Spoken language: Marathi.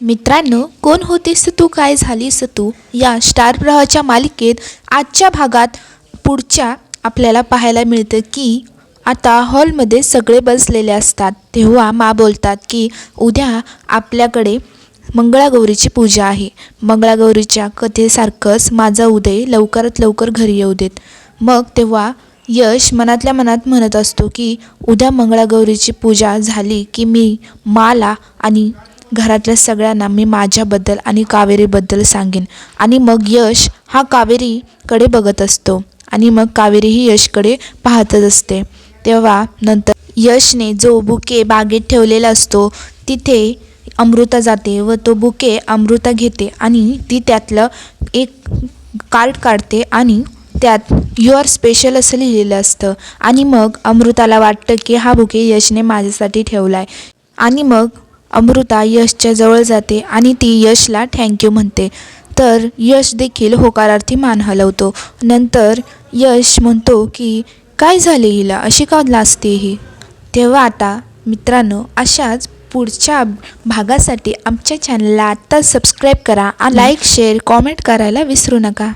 मित्रांनो, कोण होतीस तू काय झालीस तू या स्टार प्रवाहाच्या मालिकेत आजच्या भागात पुढच्या आपल्याला पाहायला मिळतं की आता हॉलमध्ये सगळे बसलेले असतात। तेव्हा मा बोलतात की उद्या आपल्याकडे मंगळागौरीची पूजा आहे। मंगळागौरीच्या कथेसारखंच माझा उदय लवकरात लवकर घरी येऊ देत। मग तेव्हा यश मनातल्या मनात म्हणत असतो की उद्या मंगळागौरीची पूजा झाली की मी माला आणि घरातल्या सगळ्यांना मी माझ्याबद्दल आणि कावेरीबद्दल सांगेन। आणि मग यश हा कावेरीकडे बघत असतो आणि मग कावेरी ही यशकडे पाहतच असते। तेव्हा नंतर यशने जो बुके बागेत ठेवलेला असतो तिथे अमृता जाते व तो बुके अमृता घेते आणि ती त्यातलं एक कार्ड काढते आणि त्यात यू आर स्पेशल असं लिहिलेलं असतं। आणि मग अमृताला वाटतं की हा बुके यशने माझ्यासाठी ठेवला आहे आणि मग अमृता यशच्या जवळ जाते आणि ती यशला थँक्यू म्हणते। तर यश देखील होकारार्थी मान हलवतो। नंतर यश म्हणतो की काय झाले हिला, अशी का लाजते ही। तेव्हा आता मित्रांनो, अशाच पुढच्या भागासाठी आमच्या चॅनलला आत्ताच सबस्क्राईब करा आणि लाईक शेअर कॉमेंट करायला विसरू नका।